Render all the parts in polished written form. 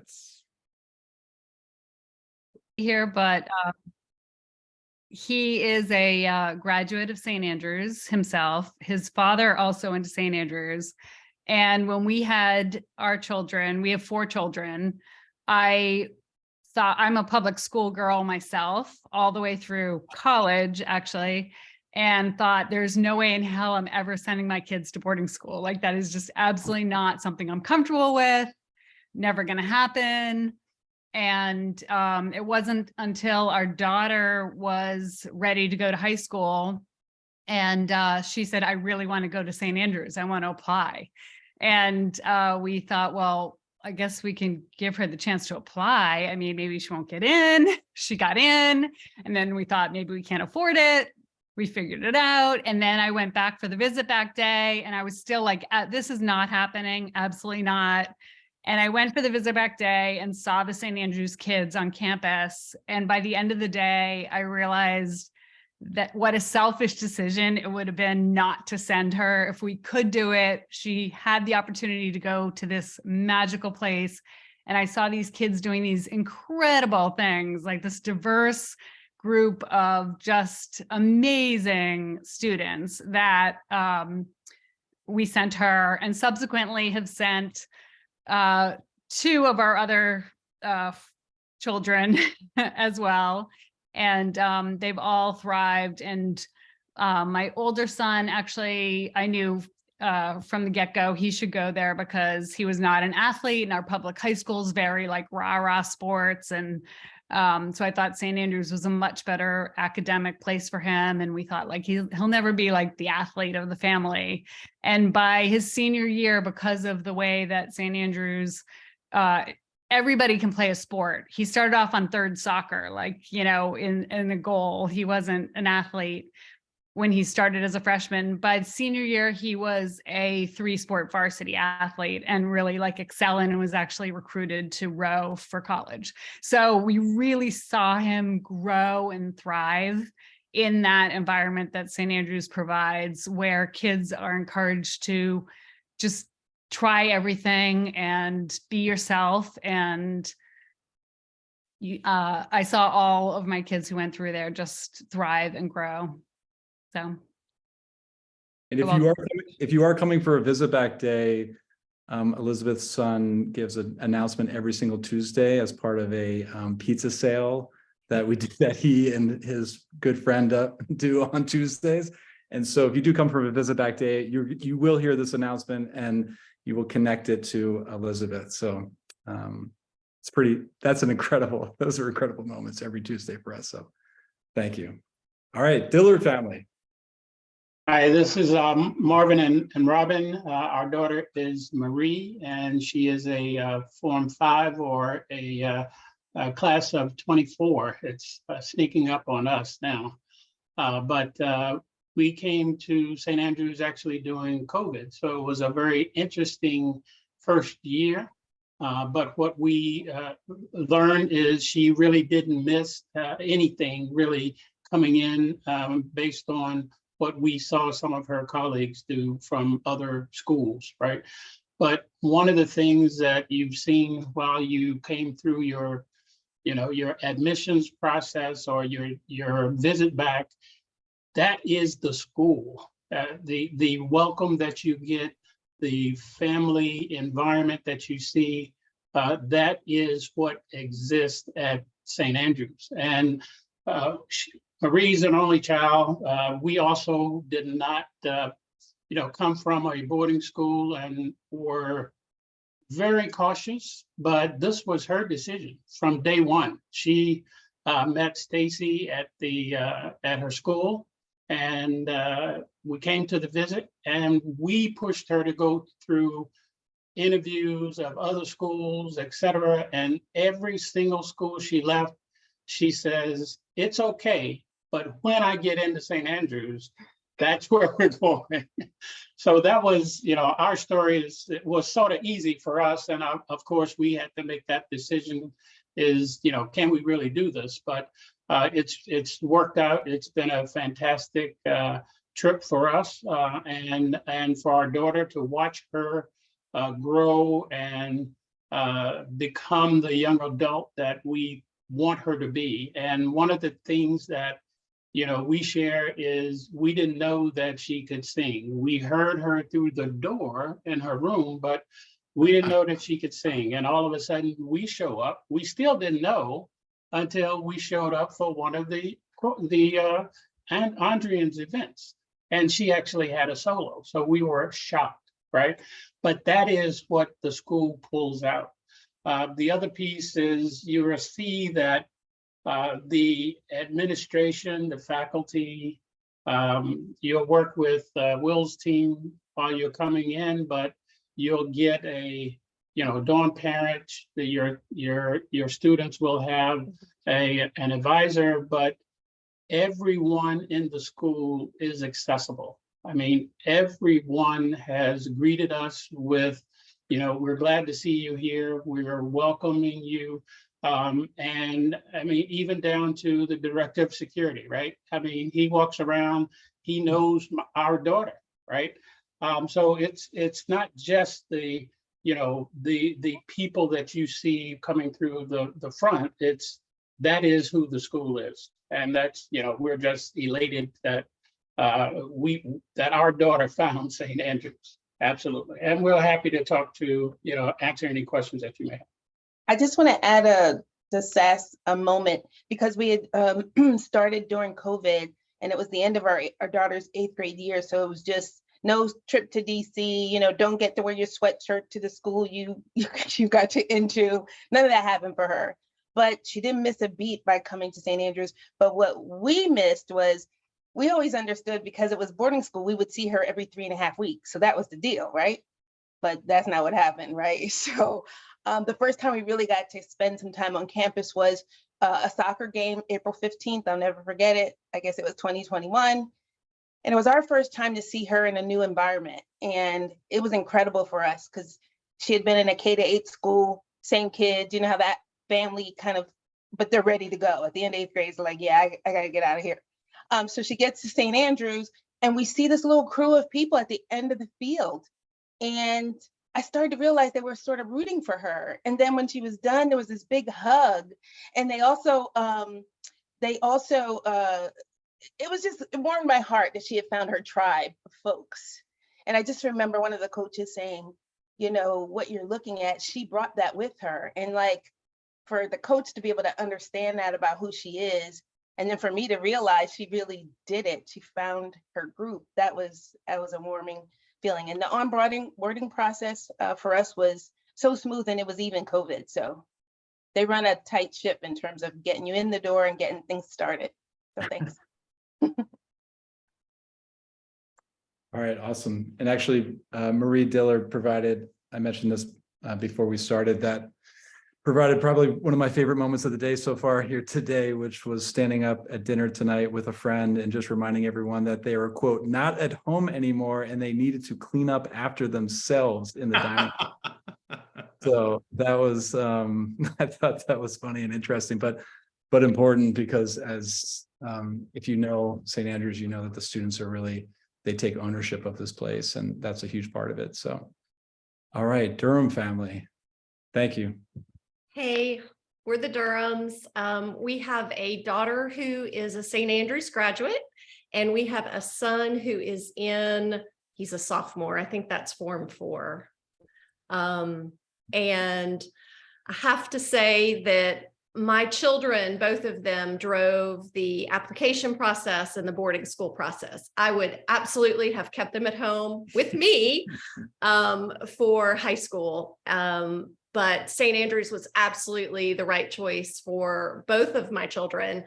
That's here, but he is a graduate of St. Andrews himself. His father also went to St. Andrews. And when we had our children, we have 4 children, I thought, I'm a public school girl myself, all the way through college, actually, and thought there's no way in hell I'm ever sending my kids to boarding school. Like, that is just absolutely not something I'm comfortable with, never going to happen. And it wasn't until our daughter was ready to go to high school, and she said, I really want to go to St. Andrews. I want to apply. And we thought, well, I guess we can give her the chance to apply. I mean, maybe she won't get in. She got in. And then we thought maybe we can't afford it. We figured it out. And then I went back for the visit back day, and I was still like, this is not happening. Absolutely not. And I went for the visit back day and saw the St. Andrews kids on campus. And by the end of the day, I realized that what a selfish decision it would have been not to send her. If we could do it, she had the opportunity to go to this magical place. And I saw these kids doing these incredible things, like this diverse group of just amazing students that we sent her, and subsequently have sent 2 of our other children as well. And they've all thrived. And my older son, actually, I knew from the get-go he should go there because he was not an athlete, and our public high school is very like rah-rah sports. And so I thought St. Andrews was a much better academic place for him. And we thought, like, he'll never be like the athlete of the family. And by his senior year, because of the way that St. Andrews, everybody can play a sport. He started off on third soccer, like, you know, in a goal. He wasn't an athlete when he started as a freshman. By senior year, he was a 3-sport varsity athlete and really like excelling, and was actually recruited to row for college. So we really saw him grow and thrive in that environment that St. Andrews provides, where kids are encouraged to just try everything and be yourself. And I saw all of my kids who went through there just thrive and grow. So, and if you are coming for a visit back day, Elizabeth's son gives an announcement every single Tuesday as part of a pizza sale that he and his good friend do on Tuesdays. And so if you do come from a visit back day, you will hear this announcement and you will connect it to Elizabeth. So those are incredible moments every Tuesday for us. So thank you. All right, Dillard family. Hi, this is Marvin and Robin. Our daughter is Marie, and she is a Form 5 or a class of 24. It's sneaking up on us now. But we came to St. Andrews actually during COVID. So it was a very interesting first year. But what we learned is she really didn't miss anything really coming in based on what we saw some of her colleagues do from other schools, right? But one of the things that you've seen while you came through your admissions process or your visit back, that is the school. The welcome that you get, the family environment that you see, that is what exists at St. Andrews. And Marie's an only child. We also did not, come from a boarding school and were very cautious, but this was her decision from day one. She met Stacy at her school, and we came to the visit, and we pushed her to go through interviews of other schools, etc. And every single school she left, she says, it's okay, but when I get into St. Andrews, that's where we're going. So that was, our story was sort of easy for us. And of course, we had to make that decision is, can we really do this? But it's worked out. It's been a fantastic trip for us and for our daughter to watch her grow and become the young adult that we want her to be. And one of the things that, we share is we didn't know that she could sing. We heard her through the door in her room, but we didn't know that she could sing. And all of a sudden we show up. We still didn't know until we showed up for one of the Andrian's events. And she actually had a solo. So we were shocked, right? But that is what the school pulls out. The other piece is you will see that the administration, the faculty, you'll work with Will's team while you're coming in, but you'll get a, dorm parent, your students will have an advisor, but everyone in the school is accessible. I mean, everyone has greeted us with, we're glad to see you here. We're welcoming you. And I mean, even down to the director of security, right? I mean, he walks around, he knows our daughter, right? So it's not just the, the people that you see coming through the front. That is who the school is. And that's, we're just elated that that our daughter found St. Andrews. Absolutely. And we're happy to talk to, answer any questions that you may have. I just want to add the SAS moment, because we had started during COVID, and it was the end of our daughter's 8th grade year. So it was just no trip to DC, don't get to wear your sweatshirt to the school you got into. None of that happened for her. But she didn't miss a beat by coming to St. Andrews. But what we missed was, we always understood, because it was boarding school, we would see her every 3.5 weeks. So that was the deal, right? But that's not what happened, right? So the first time we really got to spend some time on campus was a soccer game, April 15th. I'll never forget it. I guess it was 2021. And it was our first time to see her in a new environment. And it was incredible for us, because she had been in a K-8 school, same kids, how that family kind of, but they're ready to go. At the end of 8th grade, it's like, yeah, I got to get out of here. So she gets to St. Andrews, and we see this little crew of people at the end of the field. And I started to realize they were sort of rooting for her. And then when she was done, there was this big hug. And it warmed my heart that she had found her tribe of folks. And I just remember one of the coaches saying, what you're looking at, she brought that with her. And for the coach to be able to understand that about who she is, and then for me to realize she really did it, she found her group, that was a warming feeling. And the onboarding process for us was so smooth, and it was even COVID. So they run a tight ship in terms of getting you in the door and getting things started. So thanks. All right, awesome. And actually, Marie Dillard provided, I mentioned this before we started, that provided probably one of my favorite moments of the day so far here today, which was standing up at dinner tonight with a friend and just reminding everyone that they were, quote, not at home anymore, and they needed to clean up after themselves in the dining room. So that was, I thought that was funny and interesting, but important, because as if you know St. Andrews, you know that the students are really, they take ownership of this place, and that's a huge part of it. So, all right, Durham family, thank you. Hey, we're the Durhams. We have a daughter who is a St. Andrews graduate, and we have a son who is he's a sophomore. I think that's Form 4. And I have to say that my children, both of them, drove the application process and the boarding school process. I would absolutely have kept them at home with me for high school. But St. Andrews was absolutely the right choice for both of my children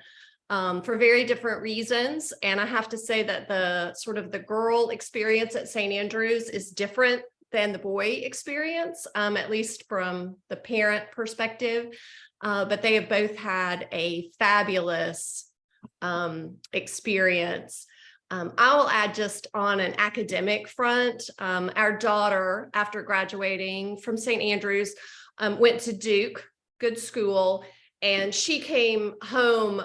for very different reasons. And I have to say that the girl experience at St. Andrews is different than the boy experience, at least from the parent perspective. But they have both had a fabulous experience. I will add, just on an academic front, our daughter, after graduating from St. Andrews, went to Duke, good school, and she came home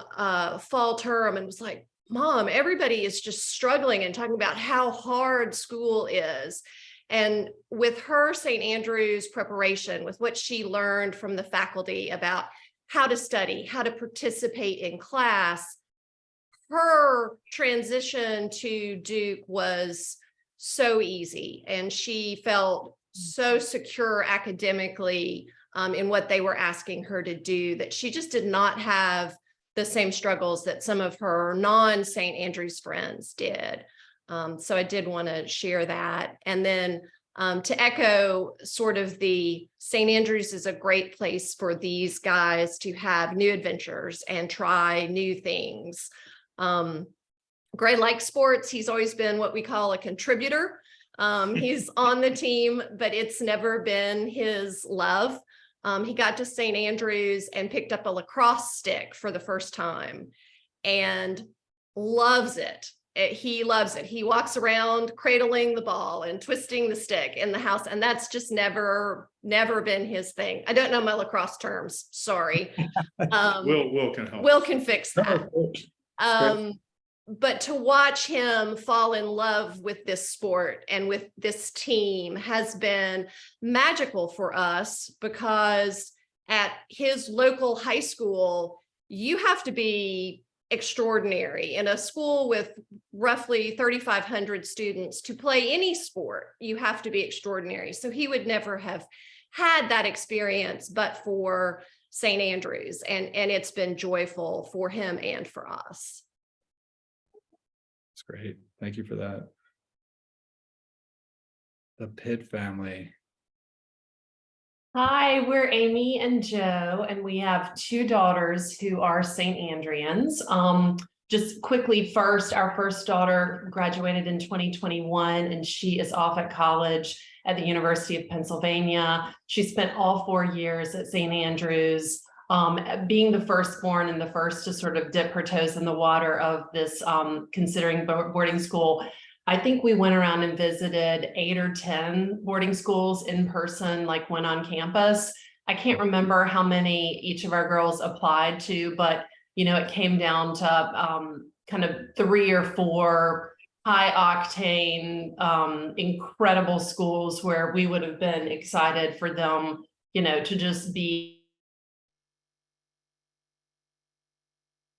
fall term and was like, Mom, everybody is just struggling and talking about how hard school is. And with her St. Andrews preparation, with what she learned from the faculty about how to study, how to participate in class, her transition to Duke was so easy, and she felt so secure academically in what they were asking her to do, that she just did not have the same struggles that some of her non-St. Andrews friends did. So I did want to share that. And then to echo sort of the St. Andrews is a great place for these guys to have new adventures and try new things. Gray likes sports. He's always been what we call a contributor. He's on the team, but it's never been his love. He got to St. Andrews and picked up a lacrosse stick for the first time and loves it. He loves it. He walks around cradling the ball and twisting the stick in the house. And that's just never been his thing. I don't know my lacrosse terms. Sorry. Will can help. Will can fix that. But to watch him fall in love with this sport and with this team has been magical for us, because at his local high school, you have to be extraordinary. In a school with roughly 3,500 students, to play any sport, you have to be extraordinary. So he would never have had that experience but for St. Andrews, and it's been joyful for him and for us. That's great. Thank you for that. The Pitt family. Hi, we're Amy and Joe, and we have 2 daughters who are St. Andreans. Just quickly, first, our first daughter graduated in 2021, and she is off at college at the University of Pennsylvania. She spent all 4 years at St. Andrews. Being the firstborn and the first to sort of dip her toes in the water of this, considering boarding school, I think we went around and visited 8 or 10 boarding schools in person, like when on campus. I can't remember how many each of our girls applied to, but it came down to kind of 3 or 4 high octane, incredible schools where we would have been excited for them, to just be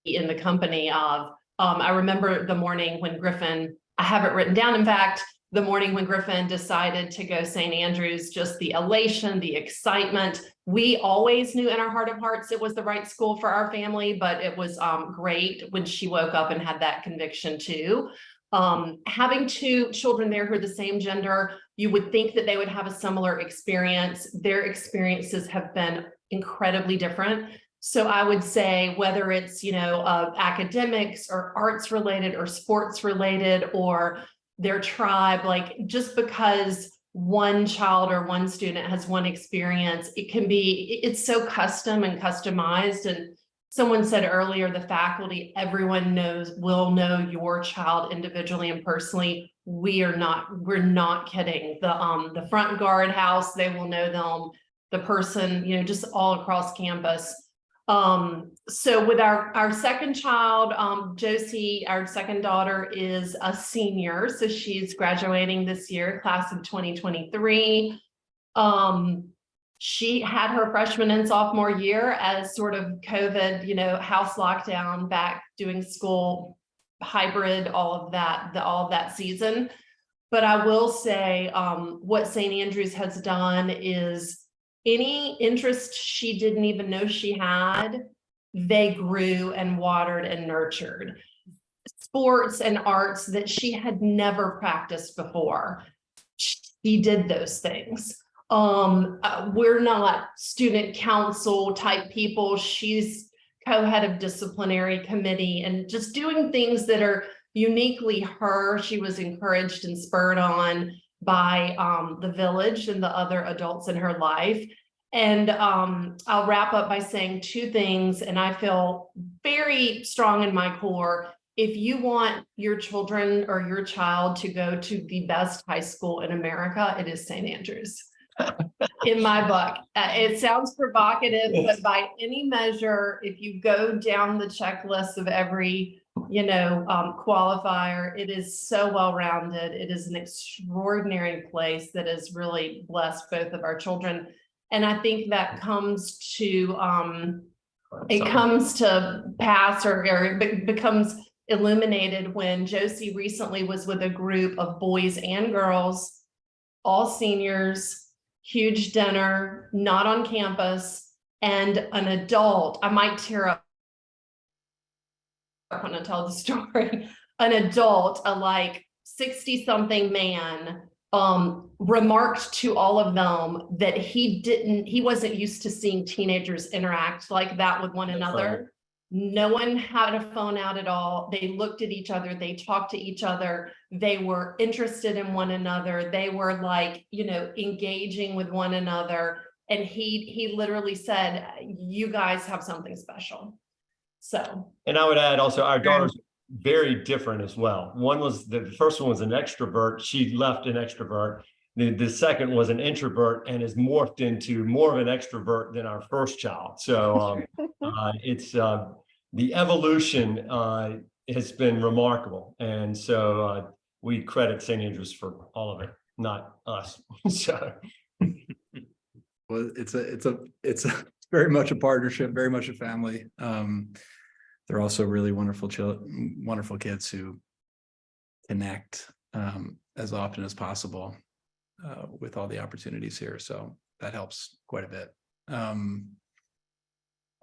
in the company of. I remember the morning when Griffin, I have it written down, in fact, the morning when Griffin decided to go St. Andrews, just the elation, the excitement. We always knew in our heart of hearts it was the right school for our family, but it was great when she woke up and had that conviction too. Having 2 children there who are the same gender, you would think that they would have a similar experience. Their experiences have been incredibly different. So I would say whether it's, academics or arts related or sports related or their tribe, like just because one child or one student has one experience, it's so custom and customized. And someone said earlier, the faculty, everyone will know your child individually and personally. We're not kidding. The front guard house, they will know them, the person, just all across campus. So with our second child, Josie, our second daughter, is a senior. So she's graduating this year, class of 2023. She had her freshman and sophomore year as sort of COVID, house lockdown, back doing school, hybrid, all of that season. But I will say, what St. Andrews has done is, any interest she didn't even know she had, they grew and watered and nurtured. Sports and arts that she had never practiced before, she did those things. We're not student council type people. She's co-head of disciplinary committee and just doing things that are uniquely her. She was encouraged and spurred on by the village and the other adults in her life. And I'll wrap up by saying 2 things, and I feel very strong in my core. If you want your children or your child to go to the best high school in America, it is St. Andrews. In my book, it sounds provocative, but by any measure, if you go down the checklist of every qualifier. It is so well-rounded. It is an extraordinary place that has really blessed both of our children. And I think that comes to, it comes to pass or it becomes illuminated when Josie recently was with a group of boys and girls, all seniors, huge dinner, not on campus, and an adult. I might tear up when I tell the story. An adult, a like 60-something man, remarked to all of them that he wasn't used to seeing teenagers interact like that with one another. No one had a phone out at all. They looked at each other, they talked to each other, they were interested in one another, they were like, engaging with one another. And he literally said, you guys have something special. So. And I would add also, our daughters very different as well. The first one was an extrovert. She left an extrovert. The second was an introvert and has morphed into more of an extrovert than our first child. So it's the evolution has been remarkable. And so we credit St. Andrews for all of it, not us. So. Well, it's very much a partnership, very much a family. They're also really wonderful kids who connect as often as possible with all the opportunities here. So that helps quite a bit.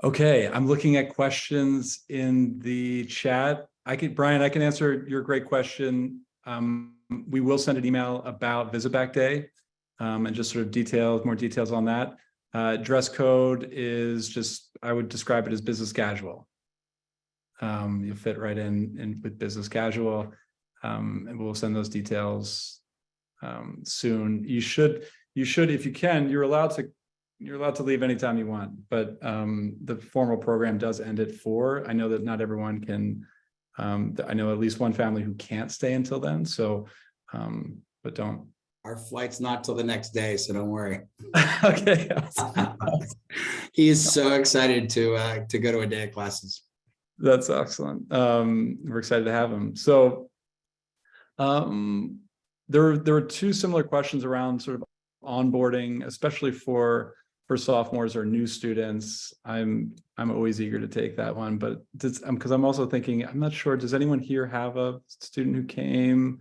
Okay, I'm looking at questions in the chat. Brian, I can answer your great question. We will send an email about Visit Back Day and just sort of more details on that. Dress code is just, I would describe it as business casual. You'll fit right in with business casual, and we'll send those details soon. You should, if you can, you're allowed to leave anytime you want, but the formal program does end at 4. I know that not everyone can. I know at least one family who can't stay until then. So, but don't. Our flight's not till the next day, so don't worry. Okay. He is so excited to go to a day of classes. That's excellent. We're excited to have him. So there were 2 similar questions around sort of onboarding, especially for sophomores or new students. I'm always eager to take that one, but because I'm also thinking, I'm not sure, does anyone here have a student who came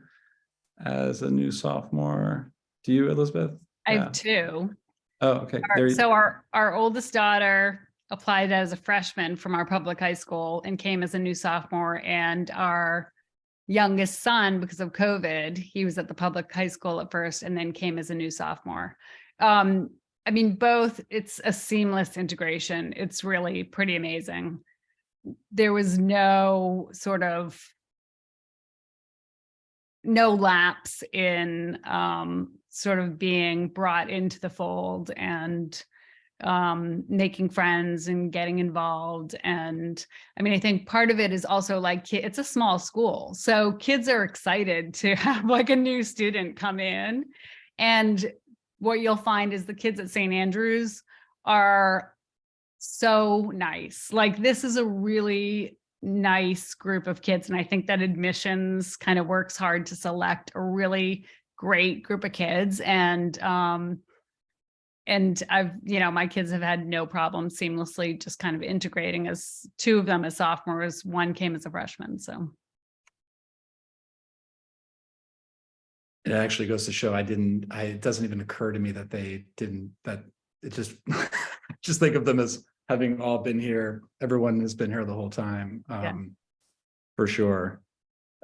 as a new sophomore? Do you, Elizabeth? I have 2. Oh, okay. So our oldest daughter applied as a freshman from our public high school and came as a new sophomore, and our youngest son, because of COVID, he was at the public high school at first and then came as a new sophomore. I mean, both, it's a seamless integration. It's really pretty amazing. There was no lapse in sort of being brought into the fold and making friends and getting involved. And I mean, I think part of it is also like, it's a small school, so kids are excited to have like a new student come in. And what you'll find is the kids at St. Andrews are so nice. Like, this is a really nice group of kids. And I think that admissions kind of works hard to select a really great group of kids. And I've, my kids have had no problem seamlessly just kind of integrating, as 2 of them as sophomores, 1 came as a freshman. So. It actually goes to show it doesn't even occur to me that it just, just think of them as having all been here. Everyone has been here the whole time, for sure.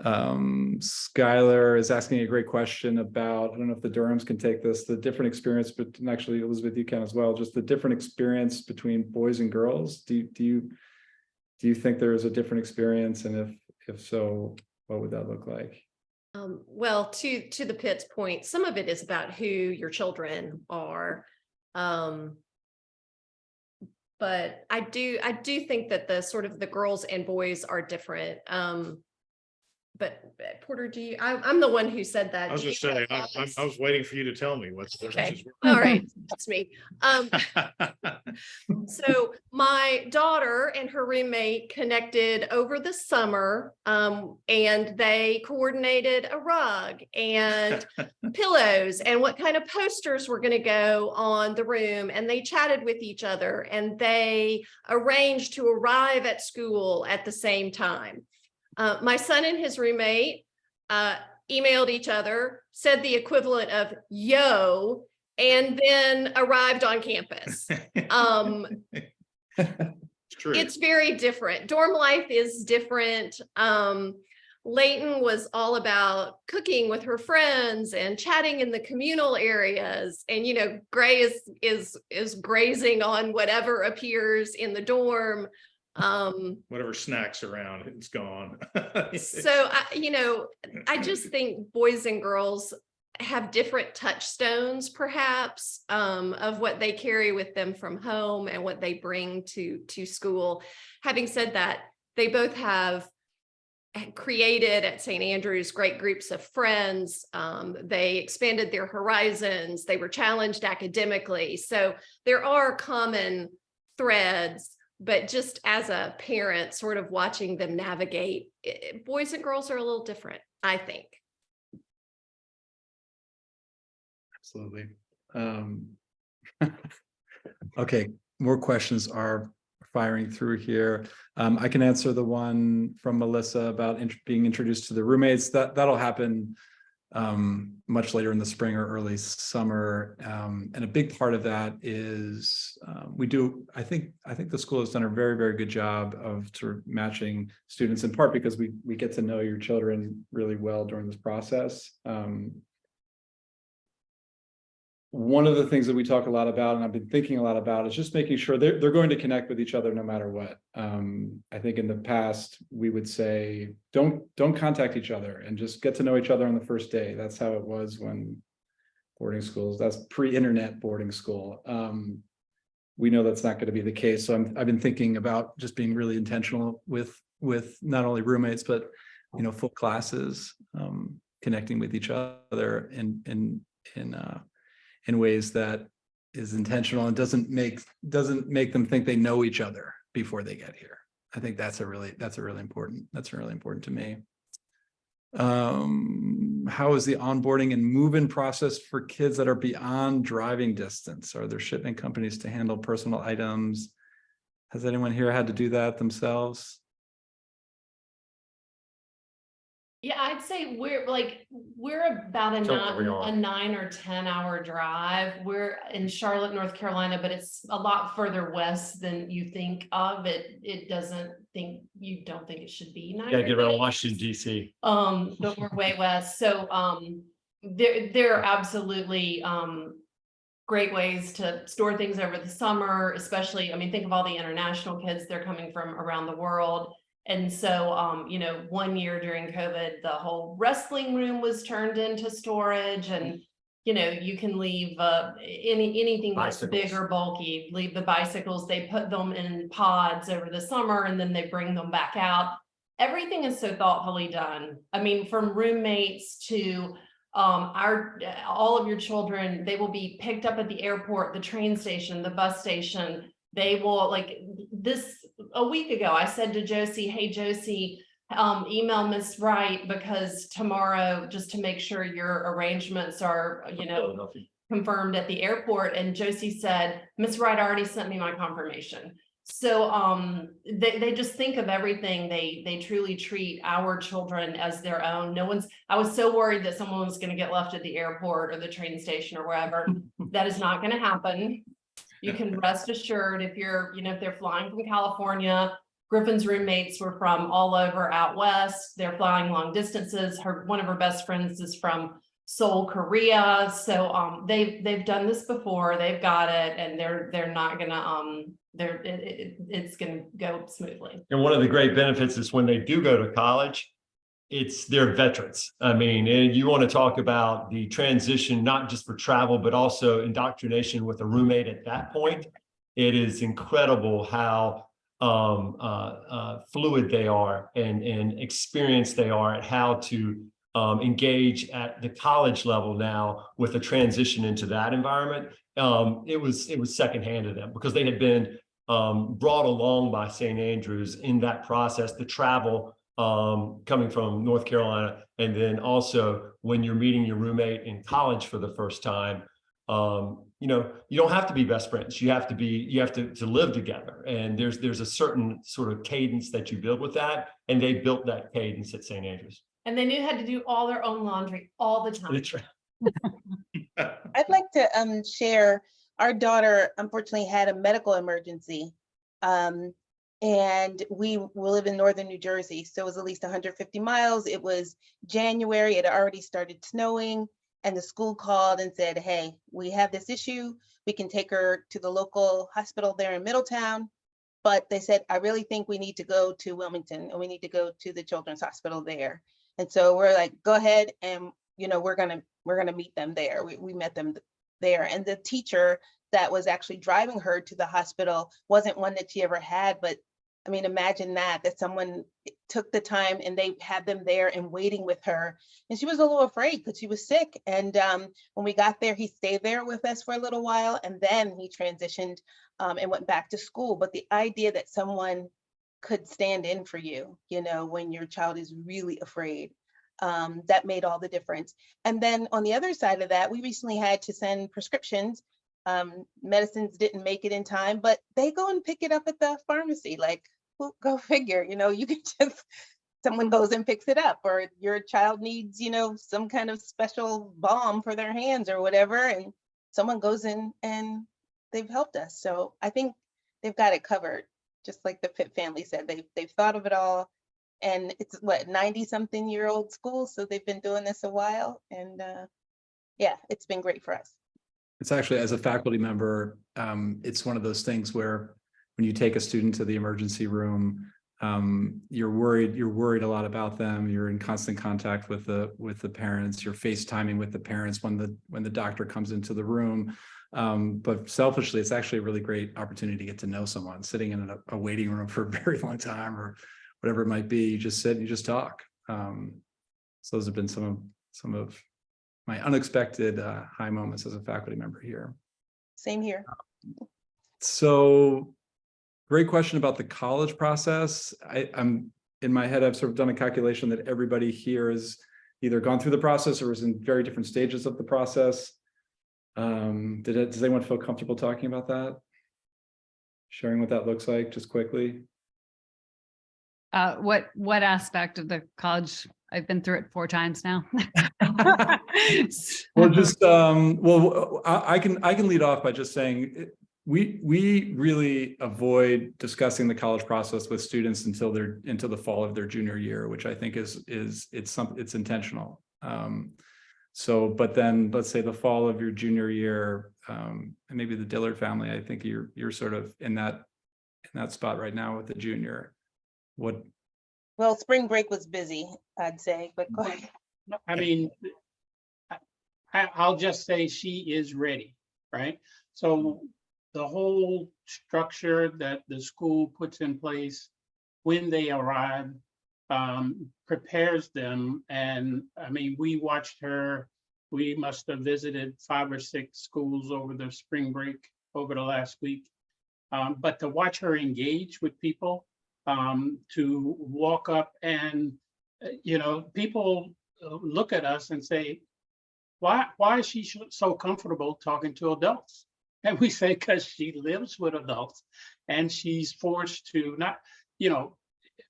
Skylar is asking a great question about, I don't know if the Durhams can take this, the different experience, but actually Elizabeth, you can as well, just the different experience between boys and girls. Do you think there is a different experience? And if so, what would that look like? Well, to the Pitt's point, some of it is about who your children are. But I do think that the sort of the girls and boys are different. but Porter, I'm the one who said that. I was Do just you saying, have I thoughts? was waiting for you to tell me what the Okay. differences All right, that's me. were. So my daughter and her roommate connected over the summer, and they coordinated a rug and pillows and what kind of posters were going to go on the room. And they chatted with each other and they arranged to arrive at school at the same time. My son and his roommate emailed each other, said the equivalent of yo, and then arrived on campus. It's true. It's very different. Dorm life is different. Layton was all about cooking with her friends and chatting in the communal areas. And, you know, Gray is grazing on whatever appears in the dorm. Whatever snacks around, it's gone. So, I just think boys and girls have different touchstones, perhaps, of what they carry with them from home and what they bring to school. Having said that, they both have created at St. Andrews great groups of friends. They expanded their horizons. They were challenged academically. So there are common threads, but just as a parent, sort of watching them navigate, boys and girls are a little different, I think. Absolutely. Okay, more questions are firing through here. I can answer the one from Melissa about being introduced to the roommates. That'll happen much later in the spring or early summer. And a big part of that is I think the school has done a very, very good job of sort of matching students, in part because we get to know your children really well during this process. One of the things that we talk a lot about, and I've been thinking a lot about, is just making sure they're going to connect with each other no matter what. I think in the past we would say, don't contact each other and just get to know each other on the first day. That's how it was when boarding schools, that's pre-internet boarding school. We know that's not going to be the case. So I've been thinking about just being really intentional with not only roommates, but, full classes, connecting with each other in ways that is intentional and doesn't make them think they know each other before they get here. I think that's really important to me. How is the onboarding and move-in process for kids that are beyond driving distance? Are there shipment companies to handle personal items? Has anyone here had to do that themselves? Yeah, I'd say we're about a 9 or 10 hour drive. We're in Charlotte, North Carolina, but it's a lot further west than you think of. You don't think it should be 9. Yeah, get around Washington, DC. But we're way west. So there are absolutely great ways to store things over the summer, especially, think of all the international kids, they're coming from around the world. And so, 1 year during COVID, the whole wrestling room was turned into storage, and, you can leave anything that's big or bulky, leave the bicycles. They put them in pods over the summer and then they bring them back out. Everything is so thoughtfully done. From roommates to all of your children, they will be picked up at the airport, the train station, the bus station. They will, a week ago, I said to Josie, hey, Josie, email Miss Wright, because tomorrow, just to make sure your arrangements are, confirmed at the airport. And Josie said, Miss Wright already sent me my confirmation. So they just think of everything. They truly treat our children as their own. I was so worried that someone was going to get left at the airport or the train station or wherever. That is not going to happen. You can rest assured if they're flying from California. Griffin's roommates were from all over out west. They're flying long distances. One of her best friends is from Seoul, Korea. So they've done this before. They've got it, and they're not gonna it's gonna go smoothly. And one of the great benefits is when they do go to college, they're veterans. And you want to talk about the transition, not just for travel, but also indoctrination with a roommate at that point. It is incredible how fluid they are and experienced they are at how to engage at the college level now with a transition into that environment. It was secondhand to them because they had been brought along by St. Andrews in that process, the travel coming from North Carolina, and then also when you're meeting your roommate in college for the first time. You know, you don't have to be best friends. You have to live together. And there's a certain sort of cadence that you build with that. And they built that cadence at St. Andrews. And they knew how to do all their own laundry all the time. I'd like to share, our daughter unfortunately had a medical emergency. And we live in northern New Jersey, so it was at least 150 miles. It was January, it had already started snowing, and the school called and said, hey, we have this issue. We can take her to the local hospital there in Middletown. But they said, I really think we need to go to Wilmington and we need to go to the children's hospital there. And so we're like, go ahead, and we're gonna meet them there. We met them there, and the teacher that was actually driving her to the hospital wasn't one that she ever had. But I mean, imagine that someone took the time and they had them there and waiting with her. And she was a little afraid because she was sick. And when we got there, he stayed there with us for a little while, and then he transitioned and went back to school. But the idea that someone could stand in for you, when your child is really afraid, that made all the difference. And then on the other side of that, we recently had to send prescriptions. Medicines didn't make it in time, but they go and pick it up at the pharmacy. Like, go figure, you can just, someone goes and picks it up, or your child needs, some kind of special balm for their hands or whatever, and someone goes in and they've helped us. So I think they've got it covered. Just like the Pitt family said, they've thought of it all. And it's what, 90-something-year-old school, so they've been doing this a while, and yeah, it's been great for us. It's actually, as a faculty member, it's one of those things where when you take a student to the emergency room, you're worried a lot about them. You're in constant contact with the parents. You're FaceTiming with the parents when the doctor comes into the room. But selfishly, it's actually a really great opportunity to get to know someone. Sitting in a waiting room for a very long time, or whatever it might be, you just sit and you just talk. So those have been some of my unexpected high moments as a faculty member here. Same here. So great question about the college process. I'm in my head, I've sort of done a calculation that everybody here has either gone through the process or is in very different stages of the process. Does anyone feel comfortable talking about that? Sharing what that looks like just quickly? What aspect of the college? I've been through it 4 times now. Well, just I can lead off by just saying we really avoid discussing the college process with students until the fall of their junior year, which I think it's intentional. So, but then let's say the fall of your junior year, and maybe the Dillard family, I think you're sort of in that spot right now with the junior. Well, spring break was busy, I'd say, but go ahead. I mean, I'll just say she is ready, right? So the whole structure that the school puts in place when they arrive prepares them. And I mean, we watched her, we must have visited 5 or 6 schools over the spring break over the last week. But to watch her engage with people, to walk up and, people look at us and say, why is she so comfortable talking to adults? And we say, because she lives with adults and she's forced to not,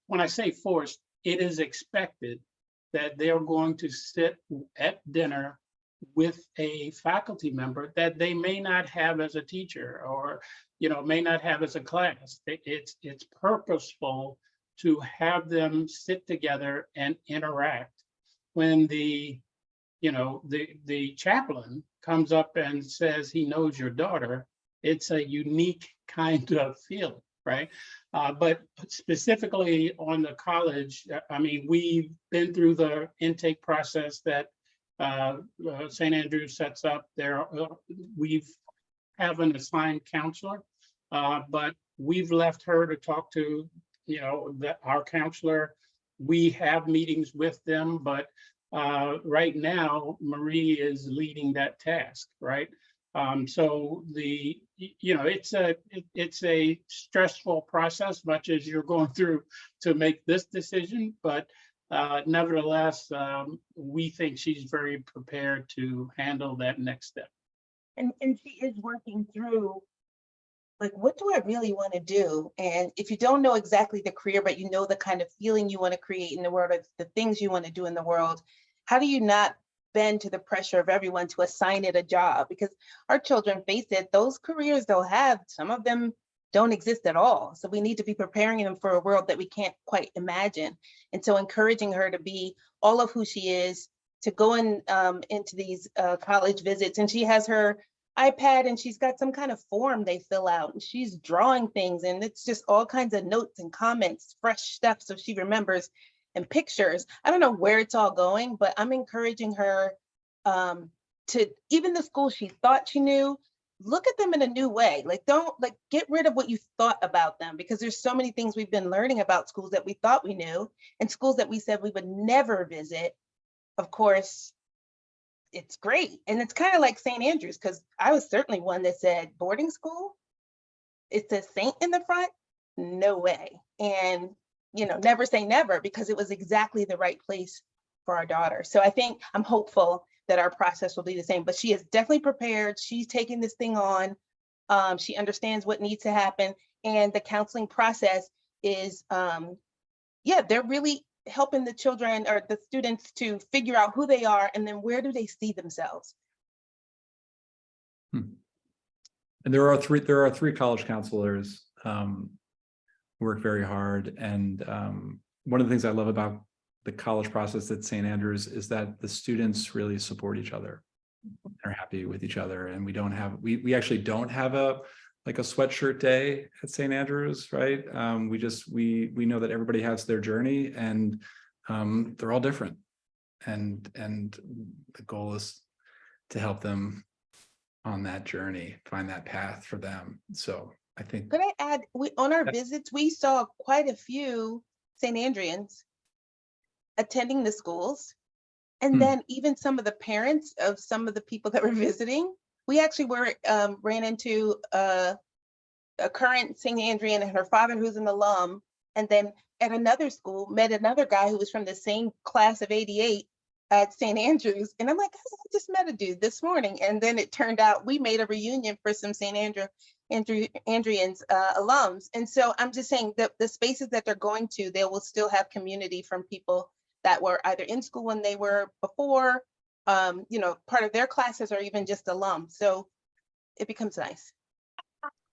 when I say forced, it is expected that they're going to sit at dinner with a faculty member that they may not have as a teacher, or may not have as a class. It's purposeful to have them sit together and interact. When the chaplain comes up and says he knows your daughter, it's a unique kind of feeling, right? But specifically on the college, I mean, we've been through the intake process that St. Andrews sets up there. We have an assigned counselor, but we've left her to talk to, our counselor. We have meetings with them, but right now, Marie is leading that task, right? So it's a stressful process, much as you're going through to make this decision, but nevertheless, we think she's very prepared to handle that next step. And she is working through, like, what do I really want to do? And if you don't know exactly the career, but you know the kind of feeling you want to create in the world, or the things you want to do in the world, how do you not bend to the pressure of everyone to assign it a job? Because our children, face it, those careers they'll have, some of them don't exist at all. So we need to be preparing them for a world that we can't quite imagine. And so encouraging her to be all of who she is, to go into these college visits. And she has her iPad and she's got some kind of form they fill out, and she's drawing things, and it's just all kinds of notes and comments, fresh stuff, so she remembers, and pictures. I don't know where it's all going, but I'm encouraging her to, even the school she thought she knew, look at them in a new way. Like, don't get rid of what you thought about them, because there's so many things we've been learning about schools that we thought we knew, and schools that we said we would never visit. Of course, it's great. And it's kind of like St. Andrews, because I was certainly one that said, boarding school, it says saint in the front, no way. And never say never, because it was exactly the right place for our daughter. So I think I'm hopeful that our process will be the same, but she is definitely prepared. She's taking this thing on. She understands what needs to happen. And the counseling process is, they're really helping the children or the students to figure out who they are, and then where do they see themselves. And there are three college counselors who work very hard. And one of the things I love about the college process at St. Andrews is that the students really support each other. They're happy with each other, and we actually don't have a sweatshirt day at St. Andrews, right? We know that everybody has their journey, and they're all different. And the goal is to help them on that journey, find that path for them. So I think. Could I add, on our visits, we saw quite a few St. Andreans attending the schools. And then even some of the parents of some of the people that were visiting, we actually ran into a current St. Andrean and her father, who's an alum, and then at another school met another guy who was from the same class of '88 at St. Andrews. And I'm like, I just met a dude this morning. And then it turned out we made a reunion for some St. Andreans alums. And so I'm just saying that the spaces that they're going to, they will still have community from people that were either in school when they were before, part of their classes, or even just alum. So it becomes nice.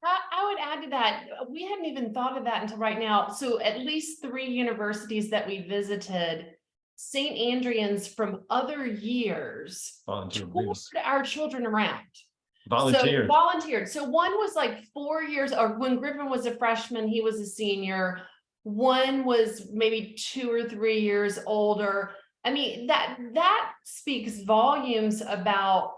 I would add to that, we hadn't even thought of that until right now. So at least 3 universities that we visited, St. Andreans from other years toured our children around. Volunteered. So one was like 4 years, or when Griffin was a freshman, he was a senior. One was maybe 2 or 3 years older. I mean, that speaks volumes about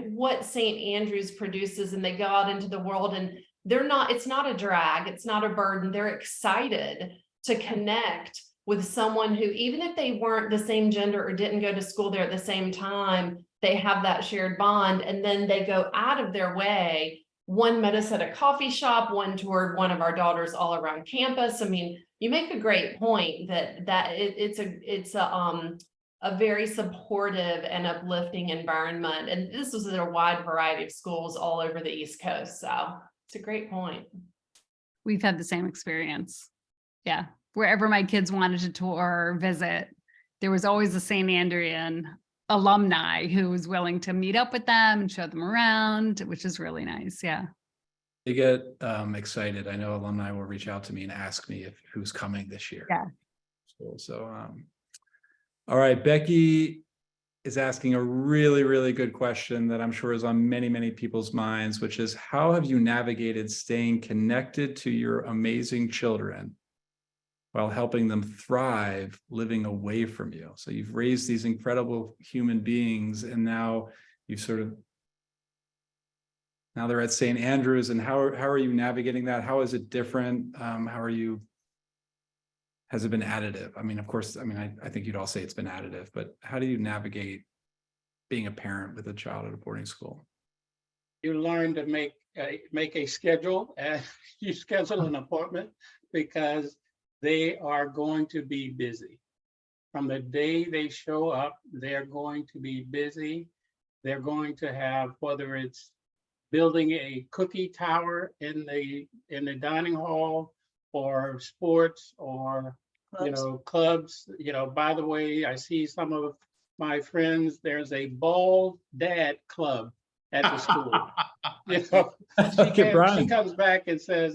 what St. Andrews produces, and they go out into the world, and it's not a drag, it's not a burden. They're excited to connect with someone who, even if they weren't the same gender or didn't go to school there at the same time, they have that shared bond, and then they go out of their way. One met us at a coffee shop, one toured one of our daughters all around campus. I mean, you make a great point that it's a very supportive and uplifting environment. And this was at a wide variety of schools all over the East Coast. So it's a great point. We've had the same experience. Yeah. Wherever my kids wanted to tour or visit, there was always a St. Andrean alumni who was willing to meet up with them and show them around, which is really nice. Yeah. They get excited. I know alumni will reach out to me and ask me who's coming this year. Yeah. So, all right, Becky is asking a really, really good question that I'm sure is on many, many people's minds, which is, how have you navigated staying connected to your amazing children while helping them thrive living away from you? So you've raised these incredible human beings, and now you've sort of Now they're at St. Andrews, and how are you navigating that? How is it different? Has it been additive? I mean, of course, I mean, I think you'd all say it's been additive, but how do you navigate being a parent with a child at a boarding school? You learn to make a schedule, and you schedule an appointment because they are going to be busy. From the day they show up, they're going to be busy. They're going to have, whether it's building a cookie tower in the dining hall, or sports, or clubs. By the way, I see some of my friends, there's a bald dad club at the school. She comes back and says,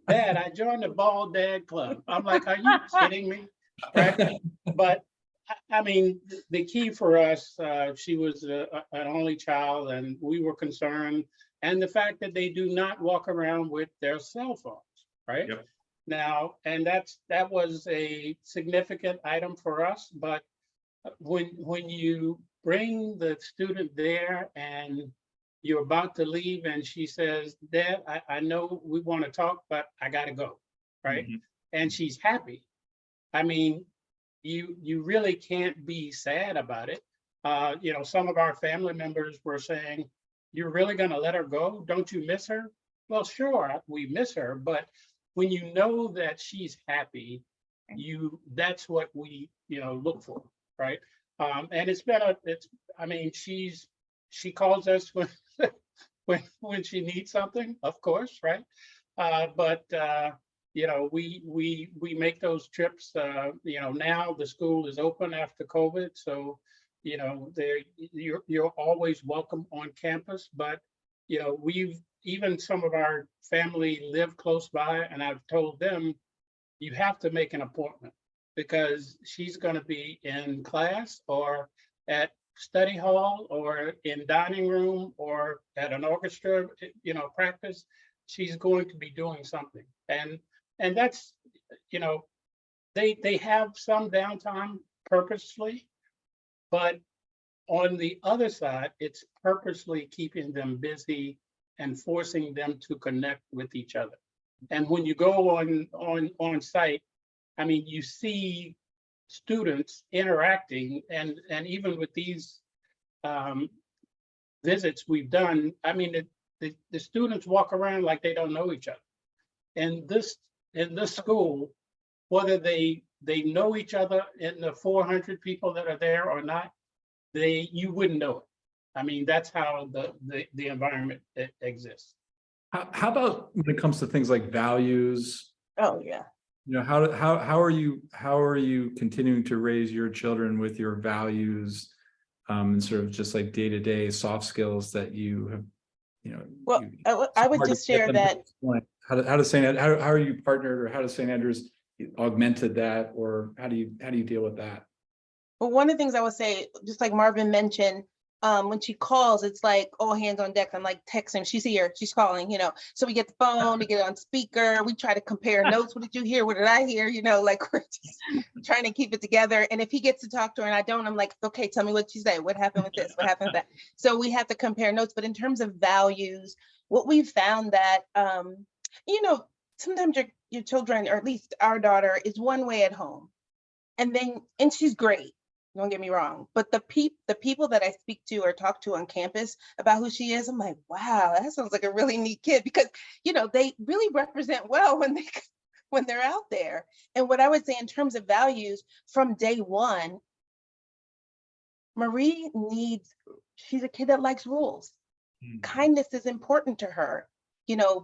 Dad, I joined the bald dad club. I'm like, are you kidding me? Right? But I mean, the key for us, she was an only child, and we were concerned. And the fact that they do not walk around with their cell phones, right? Yep. Now, and that was a significant item for us. But when you bring the student there and you're about to leave, and she says, Dad, I know we want to talk, but I got to go, right? Mm-hmm. And she's happy. I mean, you really can't be sad about it. Some of our family members were saying, you're really going to let her go? Don't you miss her? Well, sure, we miss her, but when you know that she's happy, that's what we look for, right? And she calls us when she needs something, of course, right? But we make those trips. Now the school is open after COVID, so you're always welcome on campus. But even some of our family live close by, and I've told them you have to make an appointment, because she's going to be in class or at study hall or in dining room or at an orchestra practice. She's going to be doing something, and that's they have some downtime purposely, but on the other side, it's purposely keeping them busy and forcing them to connect with each other. And when you go on site, I mean, you see students interacting, and even with these visits we've done, I mean, the students walk around like they don't know each other. And in this school, whether they know each other in the 400 people that are there or not, you wouldn't know it. I mean, that's how the environment exists. How about when it comes to things like values? Oh yeah. How are you continuing to raise your children with your values, and sort of just like day-to-day soft skills that you have, Well, I would just share that. How are you partnered, or how does St. Andrews augmented that, or how do you deal with that? Well, one of the things I would say, just like Marvin mentioned, when she calls, it's like all hands on deck. I'm like texting, she's here, she's calling, so we get the phone, we get it on speaker, we try to compare notes. What did you hear? What did I hear? Like we're just trying to keep it together. And if he gets to talk to her and I don't, I'm like, okay, tell me what you say. What happened with this? What happened with that? So we have to compare notes. But in terms of values, what we've found that, sometimes your children, or at least our daughter, is one way at home. And she's great. Don't get me wrong, but the people that I speak to or talk to on campus about who she is, I'm like, wow, that sounds like a really neat kid, because they really represent well when they're out there. And what I would say in terms of values, from day one, Marie she's a kid that likes rules. Kindness is important to her.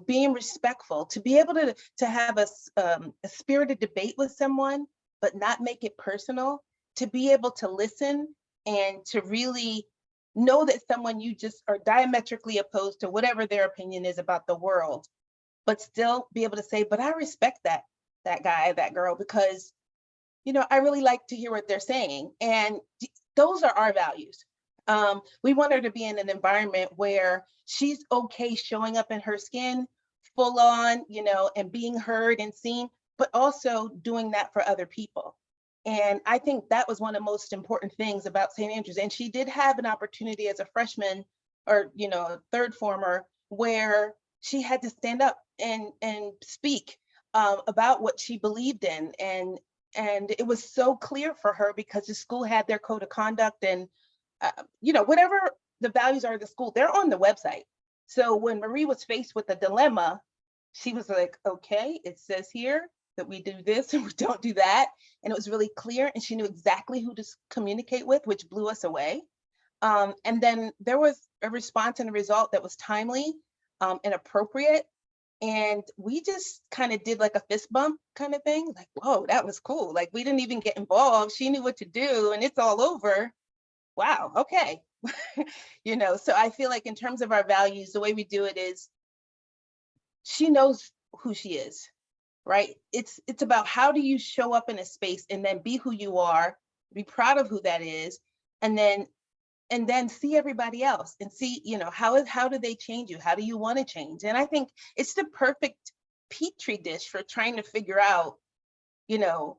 Being respectful, to be able to have a spirited debate with someone, but not make it personal. To be able to listen and to really know that someone you just are diametrically opposed to whatever their opinion is about the world, but still be able to say, but I respect that guy, that girl, because, I really like to hear what they're saying. And those are our values. We want her to be in an environment where she's okay showing up in her skin full on, and being heard and seen, but also doing that for other people. And I think that was one of the most important things about St. Andrews. And she did have an opportunity as a freshman, or, a third former, where she had to stand up and speak about what she believed in. And it was so clear for her because the school had their code of conduct and, whatever the values are of the school, they're on the website. So when Marie was faced with a dilemma, she was like, okay, it says here that we do this and we don't do that. And it was really clear, and she knew exactly who to communicate with, which blew us away. And then there was a response and a result that was timely and appropriate. And we just kind of did like a fist bump kind of thing. Like, whoa, that was cool. Like, we didn't even get involved. She knew what to do and it's all over. Wow, okay. So I feel like in terms of our values, the way we do it is she knows who she is, right? It's about how do you show up in a space and then be who you are, be proud of who that is, and then see everybody else and see, how do they change you? How do you want to change? And I think it's the perfect petri dish for trying to figure out,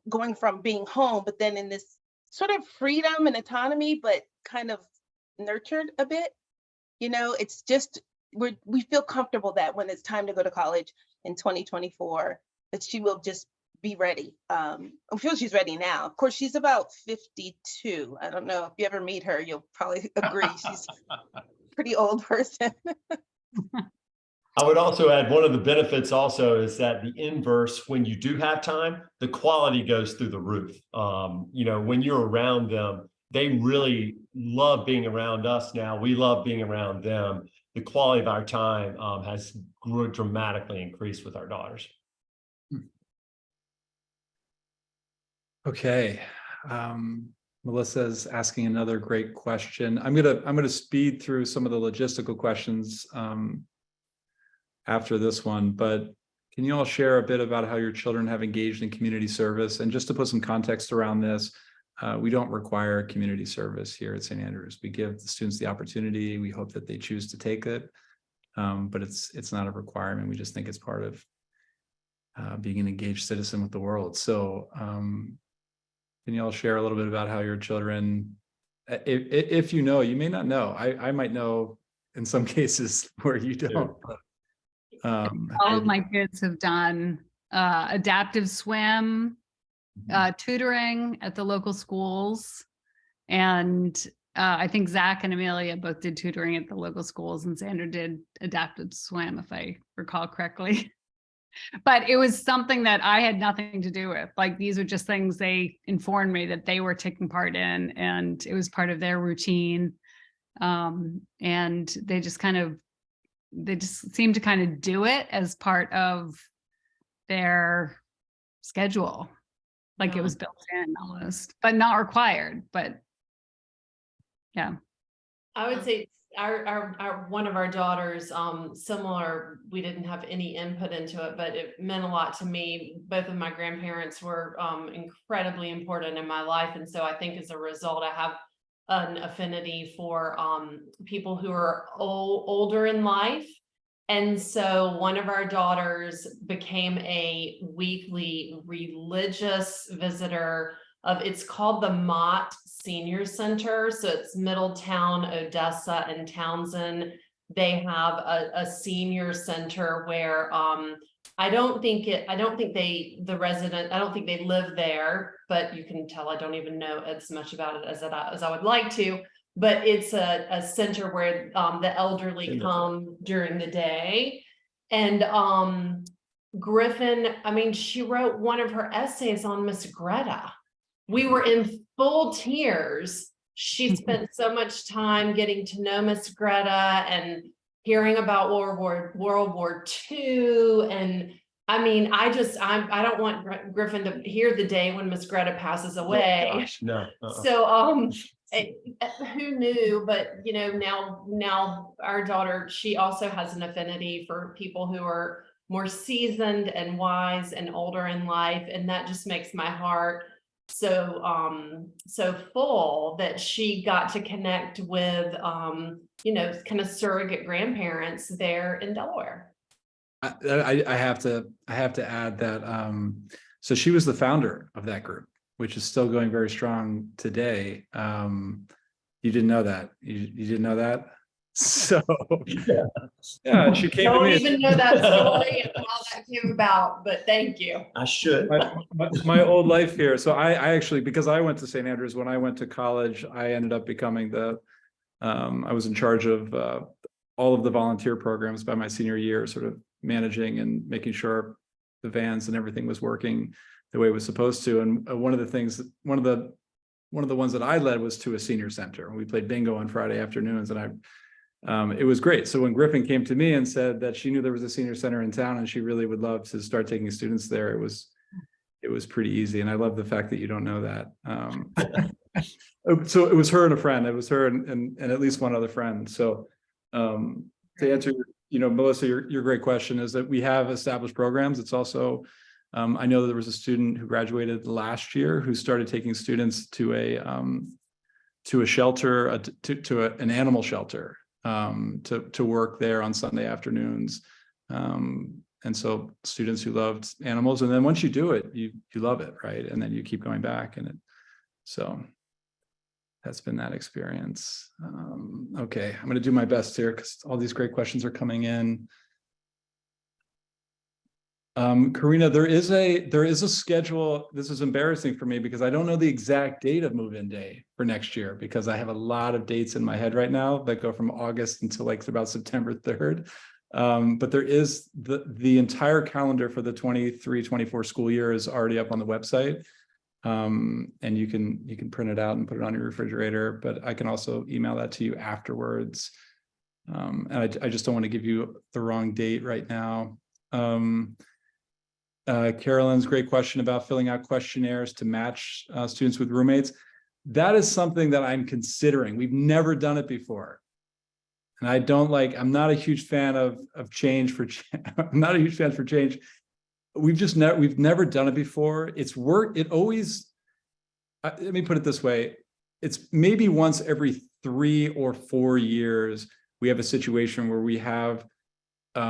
going from being home, but then in this sort of freedom and autonomy, but kind of nurtured a bit. It's just, we feel comfortable that when it's time to go to college in 2024, that she will just be ready. I feel she's ready now. Of course, she's about 52. I don't know if you ever meet her, you'll probably agree. She's a pretty old person. I would also add one of the benefits also is that the inverse, when you do have time, the quality goes through the roof. When you're around them, they really love being around us now. We love being around them. The quality of our time has dramatically increased with our daughters. Okay. Melissa's asking another great question. I'm gonna speed through some of the logistical questions after this one, but can you all share a bit about how your children have engaged in community service? And just to put some context around this, we don't require community service here at St. Andrews. We give the students the opportunity. We hope that they choose to take it, but it's not a requirement. We just think it's part of being an engaged citizen with the world. So can you all share a little bit about how your children, if you know, you may not know, I might know in some cases where you don't. All of my kids have done adaptive swim, tutoring at the local schools. And I think Zach and Amelia both did tutoring at the local schools, and Sandra did adaptive swim, if I recall correctly. But it was something that I had nothing to do with. Like, these were just things they informed me that they were taking part in, and it was part of their routine. And they just seemed to kind of do it as part of their schedule. Like it was built in almost, but not required. But yeah. I would say our one of our daughters, similar, we didn't have any input into it, but it meant a lot to me. Both of my grandparents were incredibly important in my life. And so I think as a result, I have an affinity for people who are older in life. And so one of our daughters became a weekly religious visitor of, it's called the Mott Senior Center. So it's Middletown, Odessa, and Townsend. They have a senior center where I don't think they live there, but you can tell I don't even know as much about it as I would like to. But it's a center where the elderly come during the day. And Griffin, she wrote one of her essays on Miss Greta. We were in full tears. She spent so much time getting to know Miss Greta and hearing about World War II. And I don't want Griffin to hear the day when Miss Greta passes away. Oh, gosh, no. So who knew? But now our daughter, she also has an affinity for people who are more seasoned and wise and older in life, and that just makes my heart so full that she got to connect with kind of surrogate grandparents there in Delaware. I have to add that so she was the founder of that group, which is still going very strong today. You didn't know that. You didn't know that? So, yeah, she came to Don't me. even know that story and how that came about, but thank you. I should. My old life here. So I actually, because I went to St. Andrews, when I went to college, I ended up becoming I was in charge of all of the volunteer programs by my senior year, sort of managing and making sure the vans and everything was working the way it was supposed to. And one of the ones that I led was to a senior center. We played bingo on Friday afternoons, and it was great. So when Griffin came to me and said that she knew there was a senior center in town and she really would love to start taking students there, it was pretty easy. And I love the fact that you don't know that. So it was her and a friend. It was her and at least one other friend. So to answer, Melissa, your great question is that we have established programs. It's also, I know that there was a student who graduated last year who started taking students to a shelter, an animal shelter, to work there on Sunday afternoons. And so students who loved animals, and then once you do it, you love it, right? And then you keep going back, so that's been that experience. Okay, I'm going to do my best here because all these great questions are coming in. Karina, there is a schedule. This is embarrassing for me because I don't know the exact date of move-in day for next year, because I have a lot of dates in my head right now that go from August until like about September 3rd. But there is the entire calendar for the 23-24 school year is already up on the website. And you can print it out and put it on your refrigerator, but I can also email that to you afterwards. And I just don't want to give you the wrong date right now. Carolyn's great question about filling out questionnaires to match students with roommates. That is something that I'm considering. We've never done it before. And I'm not a huge fan of change for, I'm not a huge fan for change. We've never done it before. It's work. It always, let me put it this way. It's maybe once every 3 or 4 years, we have a situation where we have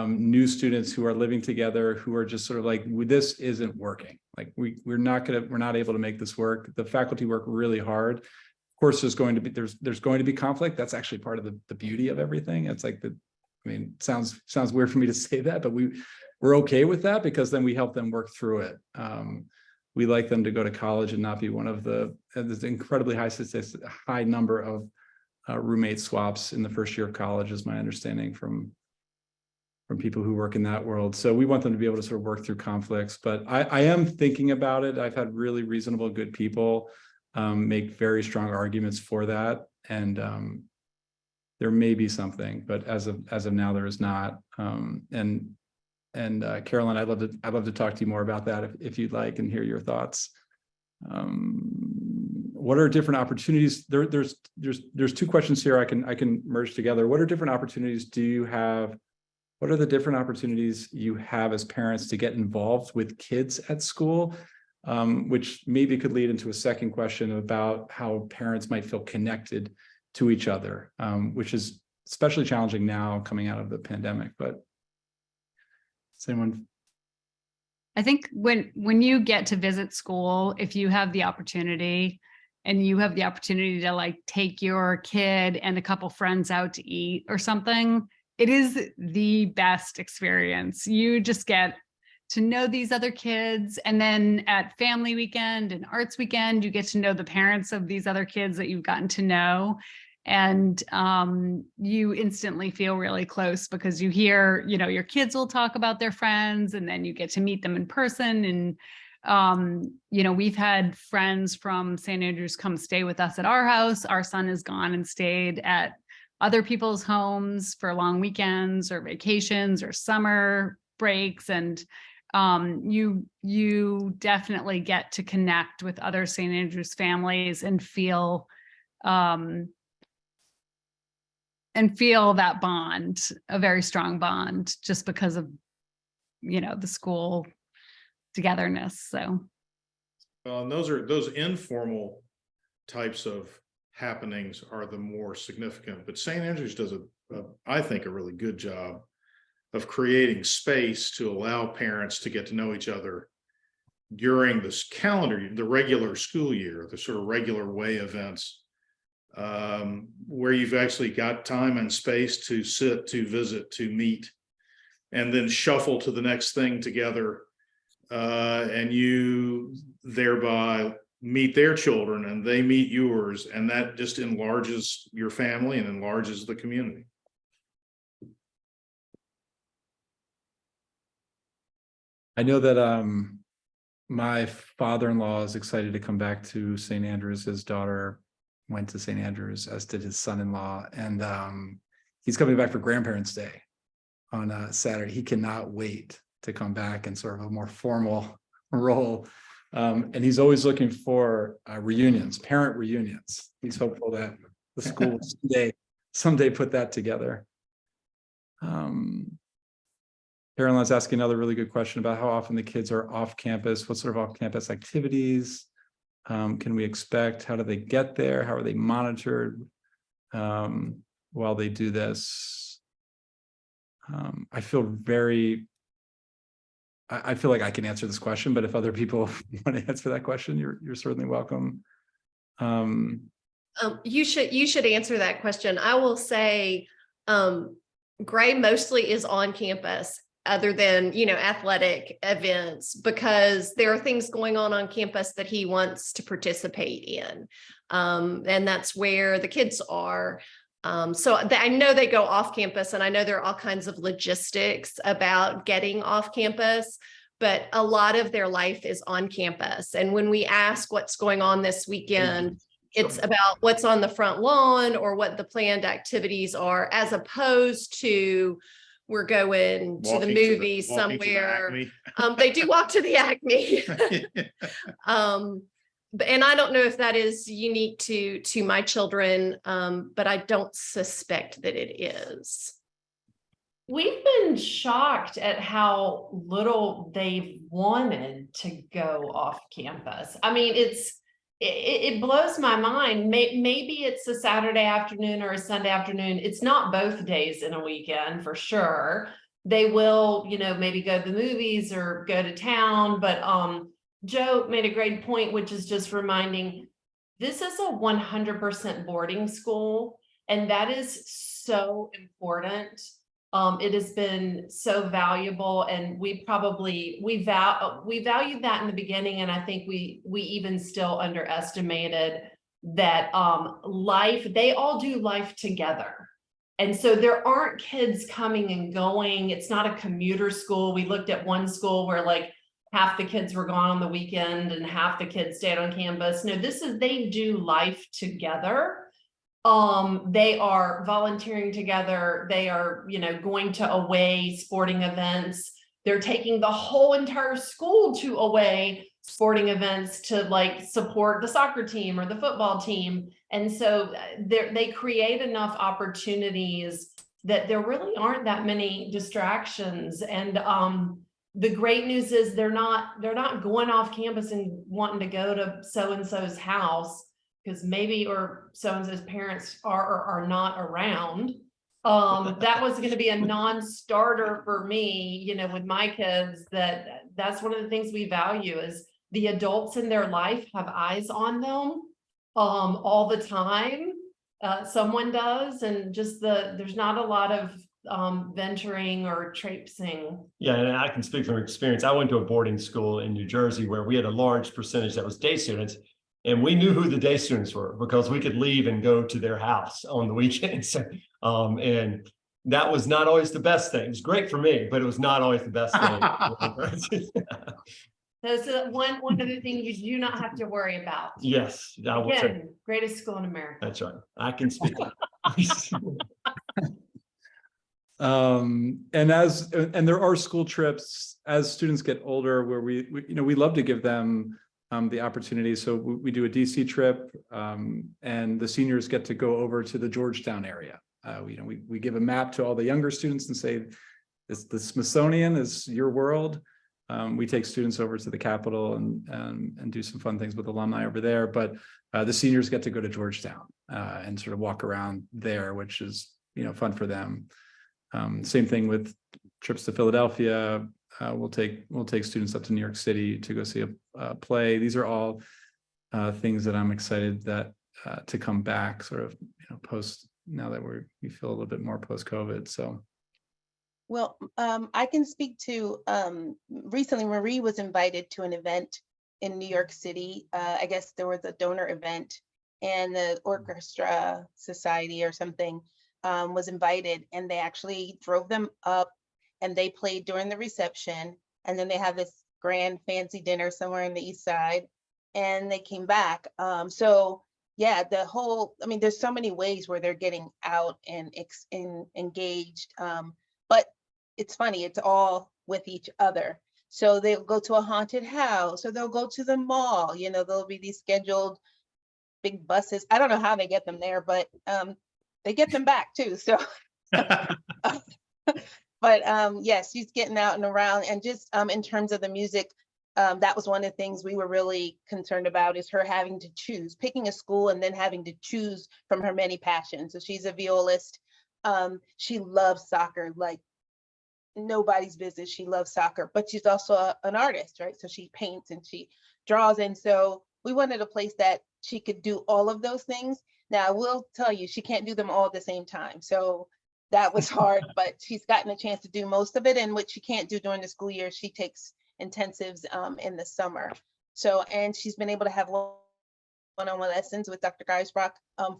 new students who are living together who are just sort of like, this isn't working. Like we're not able to make this work. The faculty work really hard. Of course, there's going to be conflict. That's actually part of the beauty of everything. It's like sounds weird for me to say that, but we're okay with that because then we help them work through it. We like them to go to college and not be one of there's incredibly high number of roommate swaps in the first year of college, is my understanding from people who work in that world. So we want them to be able to sort of work through conflicts, but I am thinking about it. I've had really reasonable, good people make very strong arguments for that. And there may be something, but as of now, there is not. And Carolyn, I'd love to talk to you more about that if you'd like and hear your thoughts. What are different opportunities? There's 2 questions here I can merge together. What are different opportunities do you have? What are the different opportunities you have as parents to get involved with kids at school? Which maybe could lead into a second question about how parents might feel connected to each other, which is especially challenging now coming out of the pandemic. But does anyone? I think when you get to visit school, if you have the opportunity and you have the opportunity to like take your kid and a couple friends out to eat or something, it is the best experience. You just get to know these other kids. And then at family weekend and arts weekend, you get to know the parents of these other kids that you've gotten to know. And you instantly feel really close because you hear, your kids will talk about their friends and then you get to meet them in person. And, we've had friends from St. Andrews come stay with us at our house. Our son has gone and stayed at other people's homes for long weekends or vacations or summer breaks. And you definitely get to connect with other St. Andrews families and feel that bond, a very strong bond, just because of, the school togetherness. So. And those informal types of happenings are the more significant, but St. Andrews does I think a really good job of creating space to allow parents to get to know each other during this calendar, the regular school year, the sort of regular way events. where you've actually got time and space to sit, to visit, to meet, and then shuffle to the next thing together. And you thereby meet their children and they meet yours, and that just enlarges your family and enlarges the community. I know that my father-in-law is excited to come back to St. Andrews. His daughter went to St. Andrews, as did his son-in-law, and he's coming back for Grandparents' Day on Saturday. He cannot wait to come back in sort of a more formal role. And he's always looking for reunions, parent reunions. He's hopeful that the school will someday put that together. Caroline's asking another really good question about how often the kids are off campus. What sort of off-campus activities can we expect? How do they get there? How are they monitored while they do this? I feel like I can answer this question, but if other people want to answer that question, you're certainly welcome. You should answer that question. I will say, Gray mostly is on campus, other than, athletic events, because there are things going on campus that he wants to participate in. And that's where the kids are. So I know they go off campus, and I know there are all kinds of logistics about getting off campus, but a lot of their life is on campus. And when we ask what's going on this weekend, it's about what's on the front lawn or what the planned activities are, as opposed to we're going to the movies somewhere. They do walk to the Acme. And I don't know if that is unique to my children, but I don't suspect that it is. We've been shocked at how little they've wanted to go off campus. I mean, it blows my mind. Maybe it's a Saturday afternoon or a Sunday afternoon. It's not both days in a weekend for sure. They will, maybe go to the movies or go to town. But Joe made a great point, which is just reminding, this is a 100% boarding school, and that is so important. It has been so valuable, and we valued that in the beginning, and I think we even still underestimated that they all do life together. And so there aren't kids coming and going. It's not a commuter school. We looked at one school where like half the kids were gone on the weekend and half the kids stayed on campus. No, they do life together. They are volunteering together. They are, going to away sporting events. They're taking the whole entire school to away sporting events to like support the soccer team or the football team. And so they create enough opportunities that there really aren't that many distractions. And the great news is they're not going off campus and wanting to go to so-and-so's house because maybe or so-and-so's parents are or are not around. That was going to be a non-starter for me, with my kids. That's one of the things we value is the adults in their life have eyes on them all the time. Someone does, and just there's not a lot of venturing or traipsing. Yeah, and I can speak from experience. I went to a boarding school in New Jersey where we had a large percentage that was day students, and we knew who the day students were because we could leave and go to their house on the weekends. And that was not always the best thing. It was great for me, but it was not always the best thing. So one other thing you do not have to worry about. Yes, I will say. Again, greatest school in America. That's right. I can speak. And there are school trips as students get older where we love to give them the opportunity. So we do a DC trip, and the seniors get to go over to the Georgetown area. We give a map to all the younger students and say, the Smithsonian is your world. We take students over to the Capitol and do some fun things with alumni over there, but the seniors get to go to Georgetown and sort of walk around there, which is fun for them. Same thing with trips to Philadelphia. We'll take students up to New York City to go see a play. These are all things that I'm excited that to come back sort of, post, now that we feel a little bit more post-COVID. So. Well, I can speak to, recently Marie was invited to an event in New York City. I guess there was a donor event, and the Orchestra Society or something was invited, and they actually drove them up and they played during the reception. And then they have this grand fancy dinner somewhere in the East Side, and they came back. So yeah, there's so many ways where they're getting out and engaged. But it's funny, it's all with each other. So they'll go to a haunted house, or they'll go to the mall, there'll be these scheduled big buses. I don't know how they get them there, but they get them back too. So, but yes, she's getting out and around. And just in terms of the music, that was one of the things we were really concerned about, is her having to choose, picking a school and then having to choose from her many passions. So she's a violist. She loves soccer, like nobody's business. She loves soccer, but she's also an artist, right? So she paints and she draws. And so we wanted a place that she could do all of those things. Now, I will tell you, she can't do them all at the same time. So that was hard, but she's gotten a chance to do most of it. And what she can't do during the school year, she takes intensives in the summer. So, and she's been able to have one-on-one lessons with Dr. Geisbach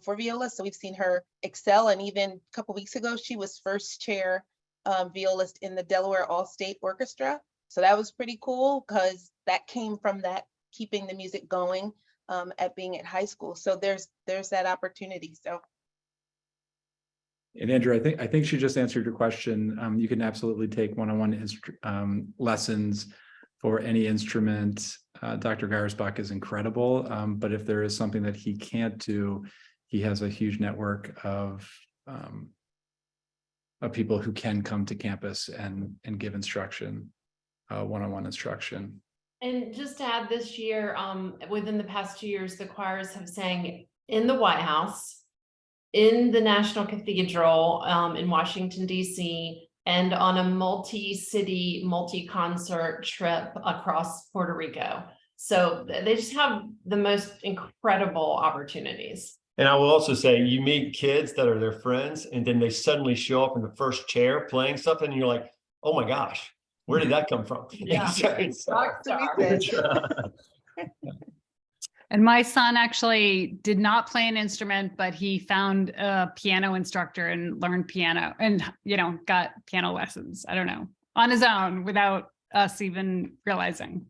for viola. So we've seen her excel. And even a couple weeks ago, she was first chair violist in the Delaware All-State Orchestra. So that was pretty cool, because that came from that keeping the music going at being at high school. So there's that opportunity. So. And Andrew, I think she just answered your question. You can absolutely take one-on-one lessons for any instrument. Dr. Geisbach is incredible, but if there is something that he can't do, he has a huge network of people who can come to campus and give instruction, one-on-one instruction. And just to add, this year, within the past 2 years, the choirs have sang in the White House, in the National Cathedral in Washington, D.C., and on a multi-city, multi-concert trip across Puerto Rico. So they just have the most incredible opportunities. And I will also say, you meet kids that are their friends, and then they suddenly show up in the first chair playing something, and you're like, oh my gosh, where did that come from? Yeah. And my son actually did not play an instrument, but he found a piano instructor and learned piano and, got piano lessons, I don't know, on his own without us even realizing.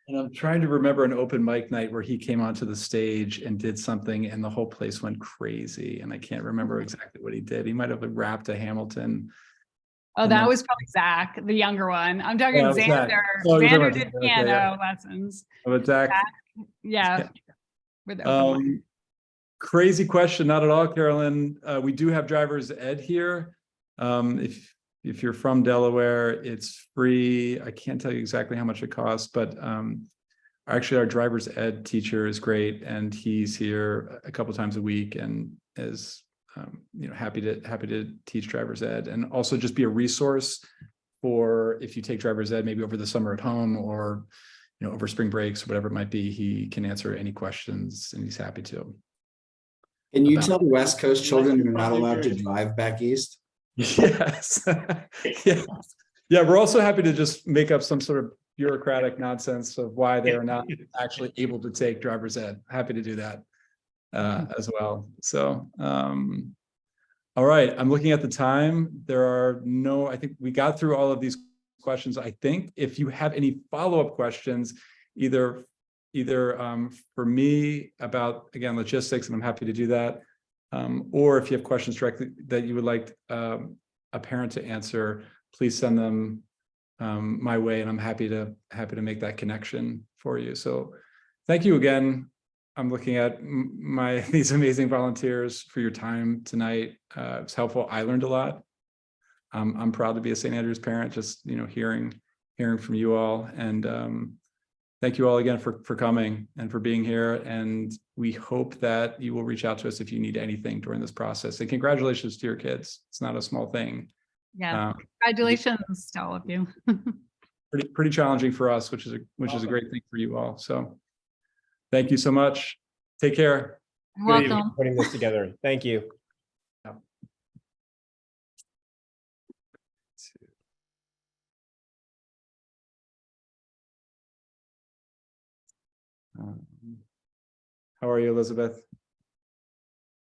And I'm trying to remember an open mic night where he came onto the stage and did something and the whole place went crazy. And I can't remember exactly what he did. He might have rapped a Hamilton. Oh, that was probably Zach, the younger one. I'm talking Yeah, Xander. Oh, Xander did okay, piano yeah. lessons. But Zach, Yeah. With open mic. Crazy question, not at all, Carolyn. We do have driver's ed here. If you're from Delaware, it's free. I can't tell you exactly how much it costs, but actually our driver's ed teacher is great, and he's here a couple times a week and is happy to teach driver's ed, and also just be a resource for if you take driver's ed maybe over the summer at home, or over spring breaks, whatever it might be. He can answer any questions, and he's happy to. Can you tell the West Coast children they're not allowed to drive back east? Yes. Yeah, we're also happy to just make up some sort of bureaucratic nonsense of why they are not actually able to take driver's ed. Happy to do that as well. So, all right, I'm looking at the time. I think we got through all of these questions. I think if you have any follow-up questions, either for me about, again, logistics, and I'm happy to do that, or if you have questions directly that you would like a parent to answer, please send them my way, and I'm happy to make that connection for you. So thank you again. I'm looking at these amazing volunteers for your time tonight. It's helpful. I learned a lot. I'm proud to be a St. Andrews parent, just hearing from you all, and thank you all again for coming and for being here. And we hope that you will reach out to us if you need anything during this process. And congratulations to your kids. It's not a small thing. Yeah, congratulations to all of you. Pretty challenging for us, which is a great thing for you all. So thank you so much. Take care. Good evening, Welcome. putting this together. Thank you. How are you, Elizabeth?